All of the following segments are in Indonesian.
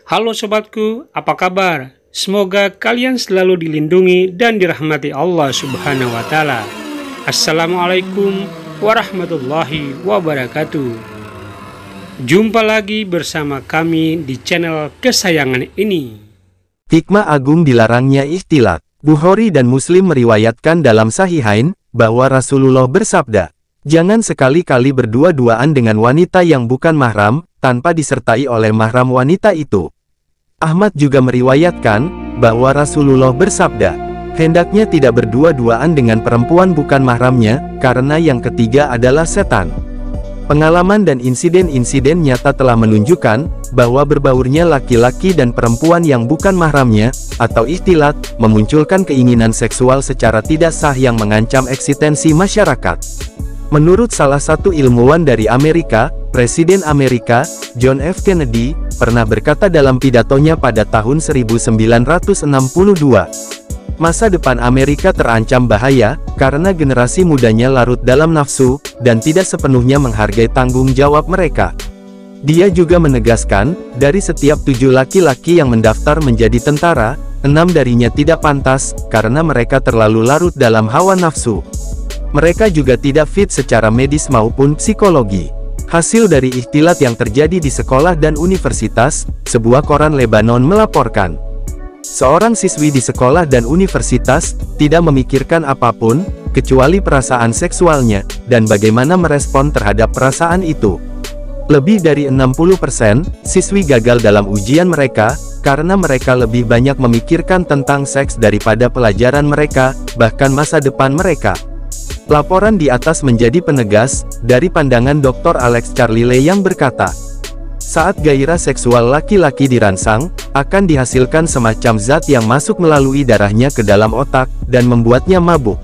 Halo sobatku, apa kabar? Semoga kalian selalu dilindungi dan dirahmati Allah Subhanahu wa Ta'ala. Assalamualaikum warahmatullahi wabarakatuh. Jumpa lagi bersama kami di channel kesayangan ini. Hikmah agung dilarangnya ikhtilat. Bukhari dan Muslim meriwayatkan dalam Sahihain bahwa Rasulullah bersabda, "Jangan sekali-kali berdua-duaan dengan wanita yang bukan mahram, tanpa disertai oleh mahram wanita itu." Ahmad juga meriwayatkan bahwa Rasulullah bersabda, "Hendaknya tidak berdua-duaan dengan perempuan bukan mahramnya, karena yang ketiga adalah setan." Pengalaman dan insiden-insiden nyata telah menunjukkan bahwa berbaurnya laki-laki dan perempuan yang bukan mahramnya, atau ikhtilat, memunculkan keinginan seksual secara tidak sah yang mengancam eksistensi masyarakat. Menurut salah satu ilmuwan dari Amerika, Presiden Amerika, John F. Kennedy, pernah berkata dalam pidatonya pada tahun 1962, "Masa depan Amerika terancam bahaya, karena generasi mudanya larut dalam nafsu, dan tidak sepenuhnya menghargai tanggung jawab mereka." Dia juga menegaskan, dari setiap 7 laki-laki yang mendaftar menjadi tentara, 6 darinya tidak pantas, karena mereka terlalu larut dalam hawa nafsu. Mereka juga tidak fit secara medis maupun psikologi. Hasil dari ikhtilat yang terjadi di sekolah dan universitas, sebuah koran Lebanon melaporkan. Seorang siswi di sekolah dan universitas, tidak memikirkan apapun, kecuali perasaan seksualnya, dan bagaimana merespon terhadap perasaan itu. Lebih dari 60% siswi gagal dalam ujian mereka, karena mereka lebih banyak memikirkan tentang seks daripada pelajaran mereka, bahkan masa depan mereka. Laporan di atas menjadi penegas, dari pandangan Dr. Alex Carlile yang berkata, saat gairah seksual laki-laki dirangsang, akan dihasilkan semacam zat yang masuk melalui darahnya ke dalam otak, dan membuatnya mabuk.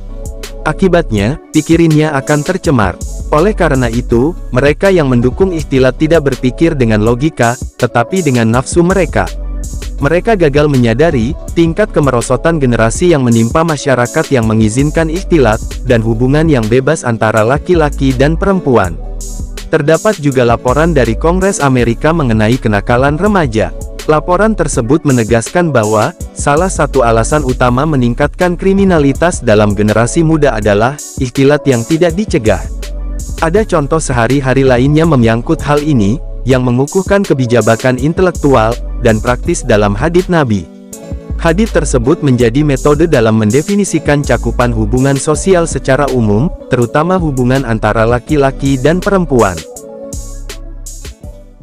Akibatnya, pikirannya akan tercemar. Oleh karena itu, mereka yang mendukung ikhtilat tidak berpikir dengan logika, tetapi dengan nafsu mereka. Mereka gagal menyadari tingkat kemerosotan generasi yang menimpa masyarakat yang mengizinkan ikhtilat, dan hubungan yang bebas antara laki-laki dan perempuan. Terdapat juga laporan dari Kongres Amerika mengenai kenakalan remaja. Laporan tersebut menegaskan bahwa, salah satu alasan utama meningkatkan kriminalitas dalam generasi muda adalah, ikhtilat yang tidak dicegah. Ada contoh sehari-hari lainnya menyangkut hal ini, yang mengukuhkan kebijakan intelektual, dan praktis dalam hadits Nabi. Hadits tersebut menjadi metode dalam mendefinisikan cakupan hubungan sosial secara umum, terutama hubungan antara laki-laki dan perempuan.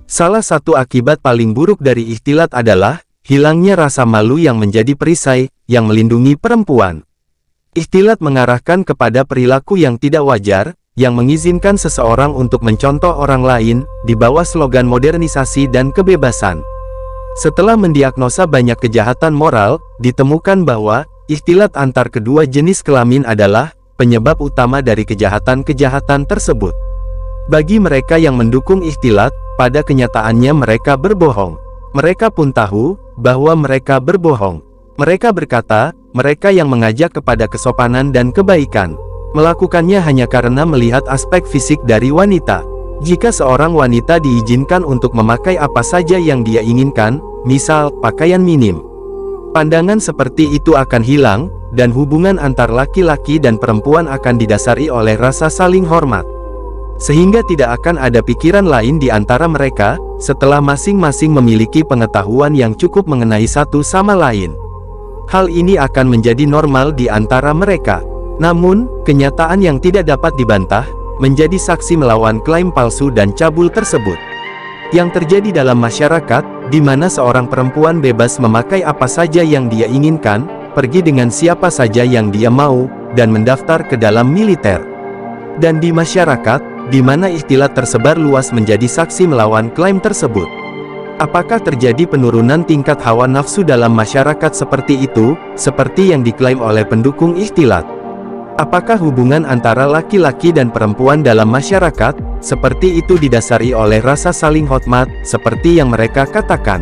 Salah satu akibat paling buruk dari ikhtilat adalah, hilangnya rasa malu yang menjadi perisai, yang melindungi perempuan. Ikhtilat mengarahkan kepada perilaku yang tidak wajar, yang mengizinkan seseorang untuk mencontoh orang lain, di bawah slogan modernisasi dan kebebasan. Setelah mendiagnosa banyak kejahatan moral, ditemukan bahwa, ikhtilat antar kedua jenis kelamin adalah, penyebab utama dari kejahatan-kejahatan tersebut. Bagi mereka yang mendukung ikhtilat, pada kenyataannya mereka berbohong. Mereka pun tahu, bahwa mereka berbohong. Mereka berkata, mereka yang mengajak kepada kesopanan dan kebaikan. Melakukannya hanya karena melihat aspek fisik dari wanita. Jika seorang wanita diizinkan untuk memakai apa saja yang dia inginkan, misal, pakaian minim, pandangan seperti itu akan hilang, dan hubungan antar laki-laki dan perempuan akan didasari oleh rasa saling hormat. Sehingga tidak akan ada pikiran lain di antara mereka, setelah masing-masing memiliki pengetahuan yang cukup mengenai satu sama lain. Hal ini akan menjadi normal di antara mereka. Namun, kenyataan yang tidak dapat dibantah, menjadi saksi melawan klaim palsu dan cabul tersebut. Yang terjadi dalam masyarakat, di mana seorang perempuan bebas memakai apa saja yang dia inginkan, pergi dengan siapa saja yang dia mau, dan mendaftar ke dalam militer. Dan di masyarakat, di mana ikhtilat tersebar luas menjadi saksi melawan klaim tersebut. Apakah terjadi penurunan tingkat hawa nafsu dalam masyarakat seperti itu, seperti yang diklaim oleh pendukung ikhtilat? Apakah hubungan antara laki-laki dan perempuan dalam masyarakat, seperti itu didasari oleh rasa saling hormat, seperti yang mereka katakan?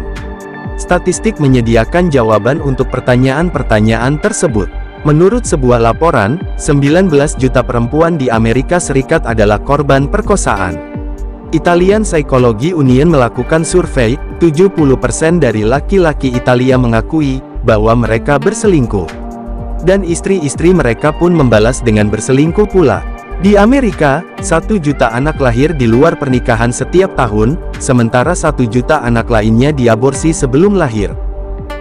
Statistik menyediakan jawaban untuk pertanyaan-pertanyaan tersebut. Menurut sebuah laporan, 19 juta perempuan di Amerika Serikat adalah korban perkosaan. Italian Psychology Union melakukan survei, 70% dari laki-laki Italia mengakui bahwa mereka berselingkuh. Dan istri-istri mereka pun membalas dengan berselingkuh pula. Di Amerika, 1 juta anak lahir di luar pernikahan setiap tahun, sementara 1 juta anak lainnya diaborsi sebelum lahir.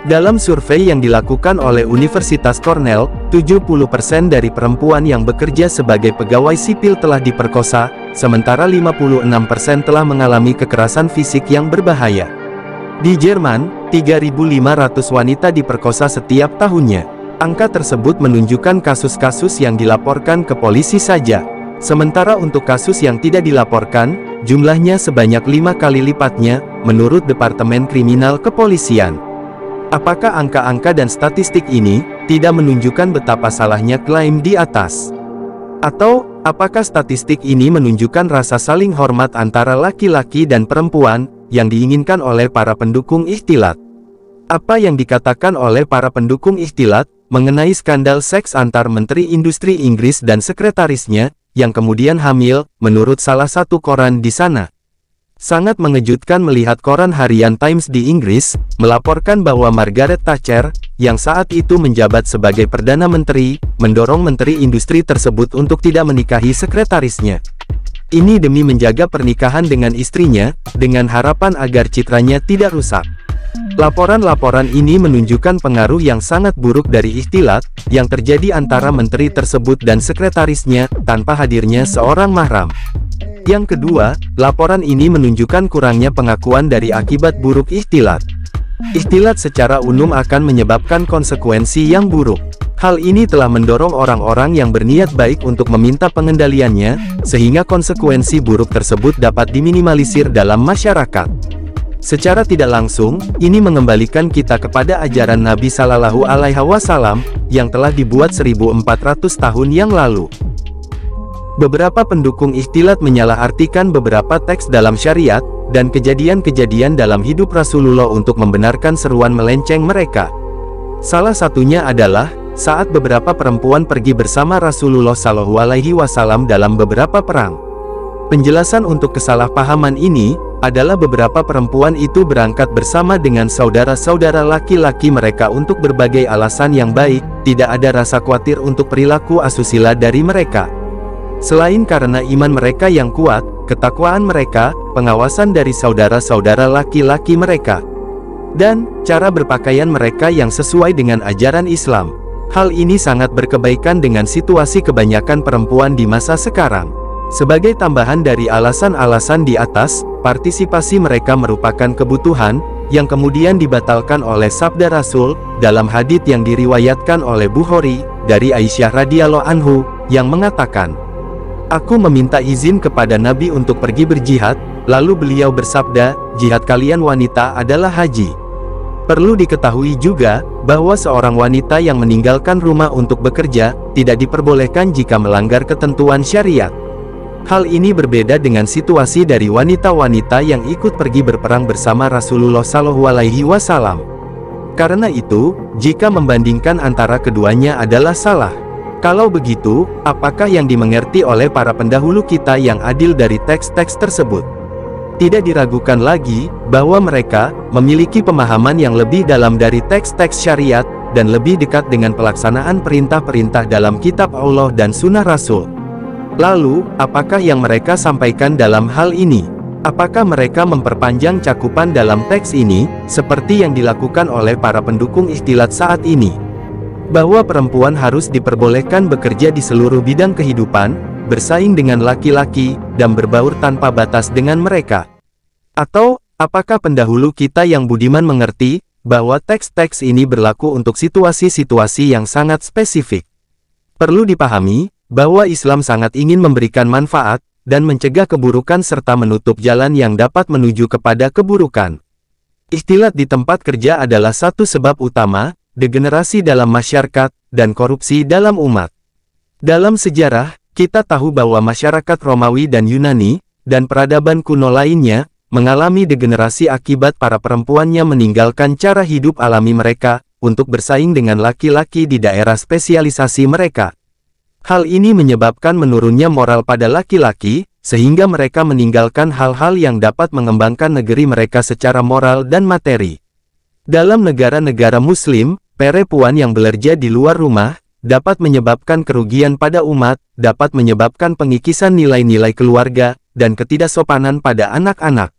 Dalam survei yang dilakukan oleh Universitas Cornell, 70% dari perempuan yang bekerja sebagai pegawai sipil telah diperkosa, sementara 56% telah mengalami kekerasan fisik yang berbahaya. Di Jerman, 3.500 wanita diperkosa setiap tahunnya. Angka tersebut menunjukkan kasus-kasus yang dilaporkan ke polisi saja. Sementara untuk kasus yang tidak dilaporkan, jumlahnya sebanyak 5 kali lipatnya, menurut Departemen Kriminal Kepolisian. Apakah angka-angka dan statistik ini tidak menunjukkan betapa salahnya klaim di atas? Atau, apakah statistik ini menunjukkan rasa saling hormat antara laki-laki dan perempuan yang diinginkan oleh para pendukung ikhtilat? Apa yang dikatakan oleh para pendukung ikhtilat mengenai skandal seks antar Menteri Industri Inggris dan sekretarisnya, yang kemudian hamil, menurut salah satu koran di sana? Sangat mengejutkan melihat koran harian Times di Inggris, melaporkan bahwa Margaret Thatcher, yang saat itu menjabat sebagai Perdana Menteri, mendorong Menteri Industri tersebut untuk tidak menikahi sekretarisnya. Ini demi menjaga pernikahan dengan istrinya, dengan harapan agar citranya tidak rusak. Laporan-laporan ini menunjukkan pengaruh yang sangat buruk dari ikhtilat, yang terjadi antara menteri tersebut dan sekretarisnya, tanpa hadirnya seorang mahram. Yang kedua, laporan ini menunjukkan kurangnya pengakuan dari akibat buruk ikhtilat. Ikhtilat secara umum akan menyebabkan konsekuensi yang buruk. Hal ini telah mendorong orang-orang yang berniat baik untuk meminta pengendaliannya, sehingga konsekuensi buruk tersebut dapat diminimalisir dalam masyarakat. Secara tidak langsung, ini mengembalikan kita kepada ajaran Nabi Shallallahu Alaihi Wasallam, yang telah dibuat 1400 tahun yang lalu. Beberapa pendukung ikhtilat menyalahartikan beberapa teks dalam syariat, dan kejadian-kejadian dalam hidup Rasulullah untuk membenarkan seruan melenceng mereka. Salah satunya adalah, saat beberapa perempuan pergi bersama Rasulullah Shallallahu Alaihi Wasallam dalam beberapa perang. Penjelasan untuk kesalahpahaman ini, adalah beberapa perempuan itu berangkat bersama dengan saudara-saudara laki-laki mereka untuk berbagai alasan yang baik, tidak ada rasa khawatir untuk perilaku asusila dari mereka. Selain karena iman mereka yang kuat, ketakwaan mereka, pengawasan dari saudara-saudara laki-laki mereka, dan cara berpakaian mereka yang sesuai dengan ajaran Islam. Hal ini sangat berkebaikan dengan situasi kebanyakan perempuan di masa sekarang. Sebagai tambahan dari alasan-alasan di atas, partisipasi mereka merupakan kebutuhan, yang kemudian dibatalkan oleh sabda Rasul, dalam hadits yang diriwayatkan oleh Bukhari, dari Aisyah radhiyallahu anhu, yang mengatakan, "Aku meminta izin kepada Nabi untuk pergi berjihad, lalu beliau bersabda, jihad kalian wanita adalah haji." Perlu diketahui juga, bahwa seorang wanita yang meninggalkan rumah untuk bekerja, tidak diperbolehkan jika melanggar ketentuan syariat. Hal ini berbeda dengan situasi dari wanita-wanita yang ikut pergi berperang bersama Rasulullah Shallallahu Alaihi Wasallam. Karena itu, jika membandingkan antara keduanya adalah salah. Kalau begitu, apakah yang dimengerti oleh para pendahulu kita yang adil dari teks-teks tersebut? Tidak diragukan lagi, bahwa mereka memiliki pemahaman yang lebih dalam dari teks-teks syariat, dan lebih dekat dengan pelaksanaan perintah-perintah dalam kitab Allah dan sunnah Rasul. Lalu, apakah yang mereka sampaikan dalam hal ini? Apakah mereka memperpanjang cakupan dalam teks ini, seperti yang dilakukan oleh para pendukung ikhtilat saat ini? Bahwa perempuan harus diperbolehkan bekerja di seluruh bidang kehidupan, bersaing dengan laki-laki, dan berbaur tanpa batas dengan mereka? Atau, apakah pendahulu kita yang budiman mengerti, bahwa teks-teks ini berlaku untuk situasi-situasi yang sangat spesifik? Perlu dipahami, bahwa Islam sangat ingin memberikan manfaat, dan mencegah keburukan serta menutup jalan yang dapat menuju kepada keburukan. Ikhtilat di tempat kerja adalah satu sebab utama, degenerasi dalam masyarakat, dan korupsi dalam umat. Dalam sejarah, kita tahu bahwa masyarakat Romawi dan Yunani, dan peradaban kuno lainnya, mengalami degenerasi akibat para perempuannya meninggalkan cara hidup alami mereka, untuk bersaing dengan laki-laki di daerah spesialisasi mereka. Hal ini menyebabkan menurunnya moral pada laki-laki, sehingga mereka meninggalkan hal-hal yang dapat mengembangkan negeri mereka secara moral dan materi. Dalam negara-negara Muslim, perempuan yang bekerja di luar rumah dapat menyebabkan kerugian pada umat, dapat menyebabkan pengikisan nilai-nilai keluarga, dan ketidaksopanan pada anak-anak.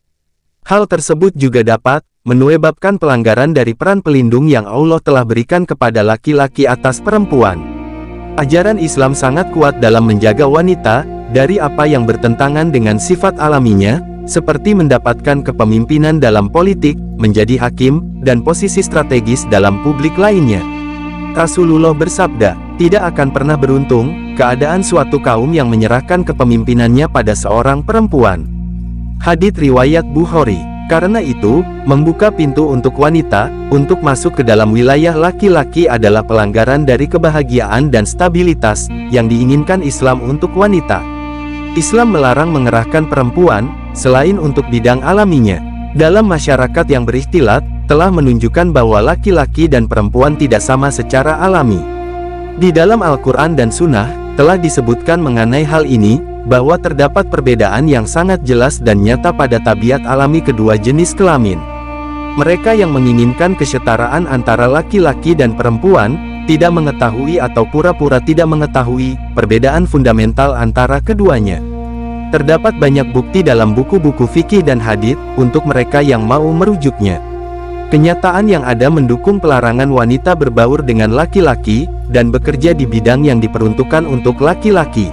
Hal tersebut juga dapat menyebabkan pelanggaran dari peran pelindung yang Allah telah berikan kepada laki-laki atas perempuan. Ajaran Islam sangat kuat dalam menjaga wanita dari apa yang bertentangan dengan sifat alaminya, seperti mendapatkan kepemimpinan dalam politik, menjadi hakim, dan posisi strategis dalam publik lainnya. Rasulullah bersabda, tidak akan pernah beruntung keadaan suatu kaum yang menyerahkan kepemimpinannya pada seorang perempuan. Hadits riwayat Bukhari. Karena itu, membuka pintu untuk wanita untuk masuk ke dalam wilayah laki-laki adalah pelanggaran dari kebahagiaan dan stabilitas yang diinginkan Islam untuk wanita. Islam melarang mengerahkan perempuan selain untuk bidang alaminya. Dalam masyarakat yang berikhtilat, telah menunjukkan bahwa laki-laki dan perempuan tidak sama secara alami. Di dalam Al-Quran dan Sunnah, telah disebutkan mengenai hal ini, bahwa terdapat perbedaan yang sangat jelas dan nyata pada tabiat alami kedua jenis kelamin. Mereka yang menginginkan kesetaraan antara laki-laki dan perempuan, tidak mengetahui atau pura-pura tidak mengetahui perbedaan fundamental antara keduanya. Terdapat banyak bukti dalam buku-buku fikih dan hadits untuk mereka yang mau merujuknya. Kenyataan yang ada mendukung pelarangan wanita berbaur dengan laki-laki, dan bekerja di bidang yang diperuntukkan untuk laki-laki.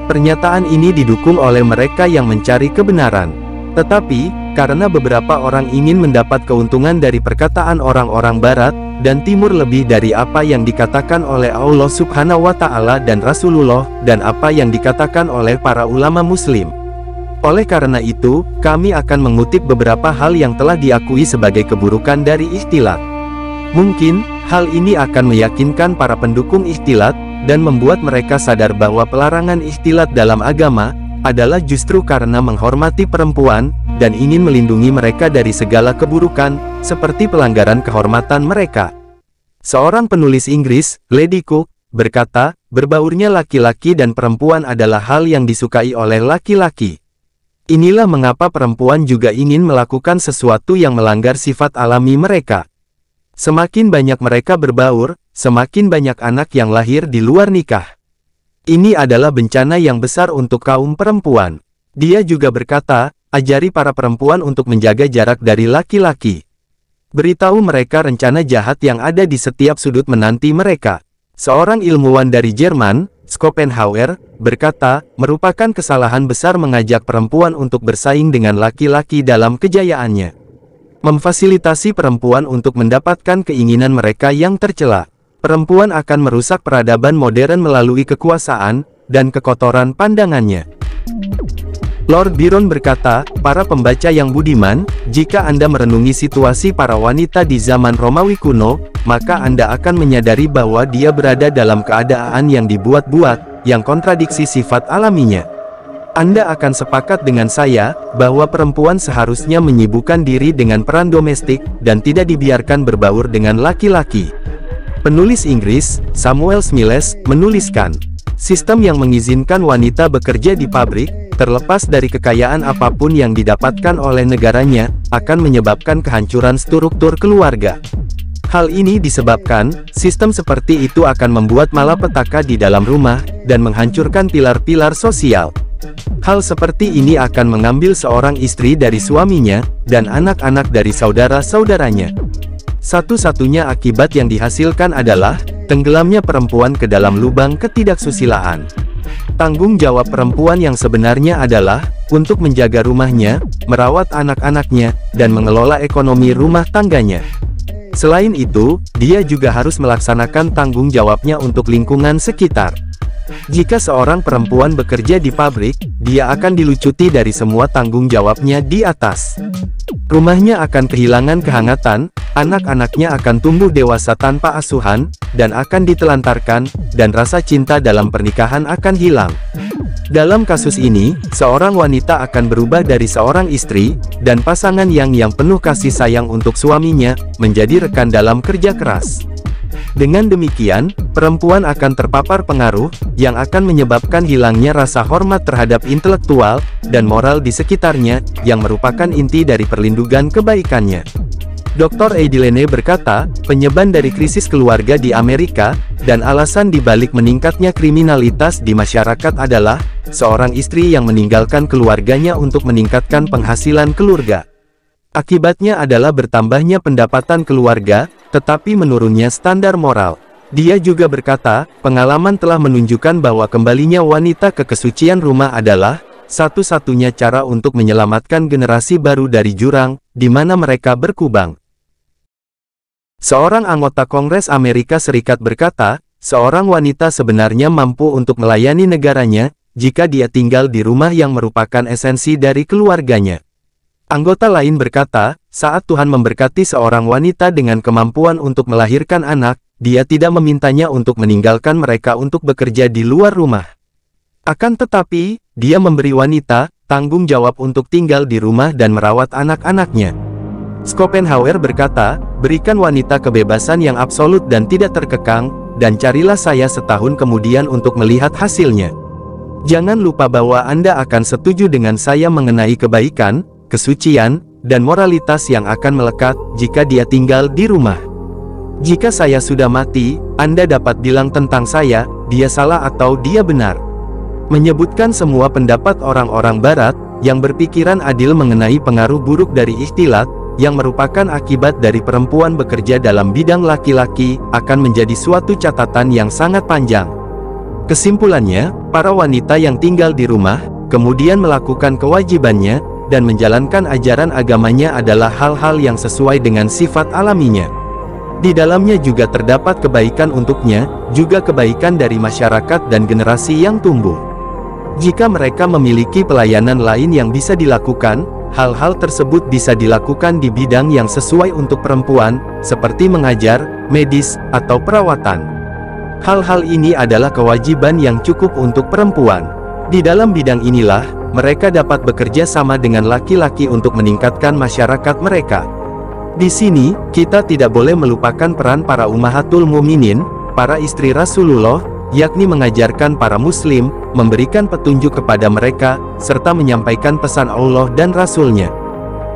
Pernyataan ini didukung oleh mereka yang mencari kebenaran. Tetapi, karena beberapa orang ingin mendapat keuntungan dari perkataan orang-orang Barat dan Timur lebih dari apa yang dikatakan oleh Allah Subhanahu wa Ta'ala dan Rasulullah, dan apa yang dikatakan oleh para ulama Muslim. Oleh karena itu, kami akan mengutip beberapa hal yang telah diakui sebagai keburukan dari ikhtilat. Mungkin, hal ini akan meyakinkan para pendukung ikhtilat, dan membuat mereka sadar bahwa pelarangan ikhtilat dalam agama adalah justru karena menghormati perempuan, dan ingin melindungi mereka dari segala keburukan, seperti pelanggaran kehormatan mereka. Seorang penulis Inggris, Lady Cook, berkata, berbaurnya laki-laki dan perempuan adalah hal yang disukai oleh laki-laki. Inilah mengapa perempuan juga ingin melakukan sesuatu yang melanggar sifat alami mereka. Semakin banyak mereka berbaur, semakin banyak anak yang lahir di luar nikah. Ini adalah bencana yang besar untuk kaum perempuan. Dia juga berkata, ajari para perempuan untuk menjaga jarak dari laki-laki. Beritahu mereka rencana jahat yang ada di setiap sudut menanti mereka. Seorang ilmuwan dari Jerman, Schopenhauer, berkata, merupakan kesalahan besar mengajak perempuan untuk bersaing dengan laki-laki dalam kejayaannya. Memfasilitasi perempuan untuk mendapatkan keinginan mereka yang tercela. Perempuan akan merusak peradaban modern melalui kekuasaan dan kekotoran pandangannya. Lord Byron berkata, para pembaca yang budiman, jika Anda merenungi situasi para wanita di zaman Romawi kuno, maka Anda akan menyadari bahwa dia berada dalam keadaan yang dibuat-buat, yang kontradiksi sifat alaminya. Anda akan sepakat dengan saya, bahwa perempuan seharusnya menyibukkan diri dengan peran domestik, dan tidak dibiarkan berbaur dengan laki-laki. Penulis Inggris, Samuel Smiles, menuliskan, sistem yang mengizinkan wanita bekerja di pabrik, terlepas dari kekayaan apapun yang didapatkan oleh negaranya, akan menyebabkan kehancuran struktur keluarga. Hal ini disebabkan, sistem seperti itu akan membuat malapetaka di dalam rumah, dan menghancurkan pilar-pilar sosial. Hal seperti ini akan mengambil seorang istri dari suaminya, dan anak-anak dari saudara-saudaranya. Satu-satunya akibat yang dihasilkan adalah, tenggelamnya perempuan ke dalam lubang ketidaksusilaan. Tanggung jawab perempuan yang sebenarnya adalah, untuk menjaga rumahnya, merawat anak-anaknya, dan mengelola ekonomi rumah tangganya. Selain itu, dia juga harus melaksanakan tanggung jawabnya untuk lingkungan sekitar. Jika seorang perempuan bekerja di pabrik, dia akan dilucuti dari semua tanggung jawabnya di atas. Rumahnya akan kehilangan kehangatan, anak-anaknya akan tumbuh dewasa tanpa asuhan, dan akan ditelantarkan, dan rasa cinta dalam pernikahan akan hilang. Dalam kasus ini, seorang wanita akan berubah dari seorang istri, dan pasangan yang penuh kasih sayang untuk suaminya, menjadi rekan dalam kerja keras. Dengan demikian, perempuan akan terpapar pengaruh, yang akan menyebabkan hilangnya rasa hormat terhadap intelektual, dan moral di sekitarnya, yang merupakan inti dari perlindungan kebaikannya. Dr. Eidilene berkata, penyebab dari krisis keluarga di Amerika, dan alasan dibalik meningkatnya kriminalitas di masyarakat adalah, seorang istri yang meninggalkan keluarganya untuk meningkatkan penghasilan keluarga. Akibatnya adalah bertambahnya pendapatan keluarga, tetapi menurunnya standar moral. Dia juga berkata, pengalaman telah menunjukkan bahwa kembalinya wanita ke kesucian rumah adalah satu-satunya cara untuk menyelamatkan generasi baru dari jurang, di mana mereka berkubang. Seorang anggota Kongres Amerika Serikat berkata, seorang wanita sebenarnya mampu untuk melayani negaranya, jika dia tinggal di rumah yang merupakan esensi dari keluarganya. Anggota lain berkata, saat Tuhan memberkati seorang wanita dengan kemampuan untuk melahirkan anak, dia tidak memintanya untuk meninggalkan mereka untuk bekerja di luar rumah. Akan tetapi, dia memberi wanita tanggung jawab untuk tinggal di rumah dan merawat anak-anaknya. Schopenhauer berkata, berikan wanita kebebasan yang absolut dan tidak terkekang, dan carilah saya setahun kemudian untuk melihat hasilnya. Jangan lupa bahwa Anda akan setuju dengan saya mengenai kebaikan, kesucian, dan moralitas yang akan melekat jika dia tinggal di rumah. Jika saya sudah mati, Anda dapat bilang tentang saya, dia salah atau dia benar. Menyebutkan semua pendapat orang-orang Barat yang berpikiran adil mengenai pengaruh buruk dari ikhtilat, yang merupakan akibat dari perempuan bekerja dalam bidang laki-laki, akan menjadi suatu catatan yang sangat panjang. Kesimpulannya, para wanita yang tinggal di rumah, kemudian melakukan kewajibannya, dan menjalankan ajaran agamanya adalah hal-hal yang sesuai dengan sifat alaminya. Di dalamnya juga terdapat kebaikan untuknya, juga kebaikan dari masyarakat dan generasi yang tumbuh. Jika mereka memiliki pelayanan lain yang bisa dilakukan, hal-hal tersebut bisa dilakukan di bidang yang sesuai untuk perempuan, seperti mengajar, medis, atau perawatan. Hal-hal ini adalah kewajiban yang cukup untuk perempuan. Di dalam bidang inilah, mereka dapat bekerja sama dengan laki-laki untuk meningkatkan masyarakat mereka. Di sini, kita tidak boleh melupakan peran para ummahatul muminin, para istri Rasulullah, yakni mengajarkan para muslim, memberikan petunjuk kepada mereka, serta menyampaikan pesan Allah dan Rasul-Nya.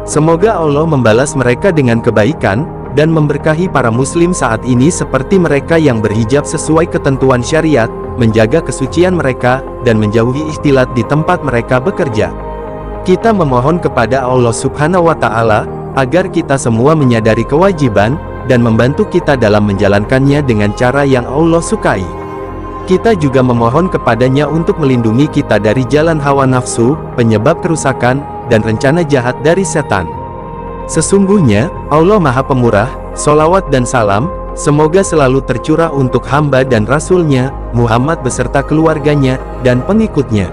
Semoga Allah membalas mereka dengan kebaikan, dan memberkahi para muslim saat ini seperti mereka yang berhijab sesuai ketentuan syariat, menjaga kesucian mereka, dan menjauhi ikhtilat di tempat mereka bekerja. Kita memohon kepada Allah Subhanahu wa Ta'ala, agar kita semua menyadari kewajiban, dan membantu kita dalam menjalankannya dengan cara yang Allah sukai. Kita juga memohon kepadanya untuk melindungi kita dari jalan hawa nafsu, penyebab kerusakan, dan rencana jahat dari setan. Sesungguhnya, Allah Maha Pemurah, solawat dan salam, semoga selalu tercurah untuk hamba dan Rasul-Nya, Muhammad beserta keluarganya, dan pengikutnya.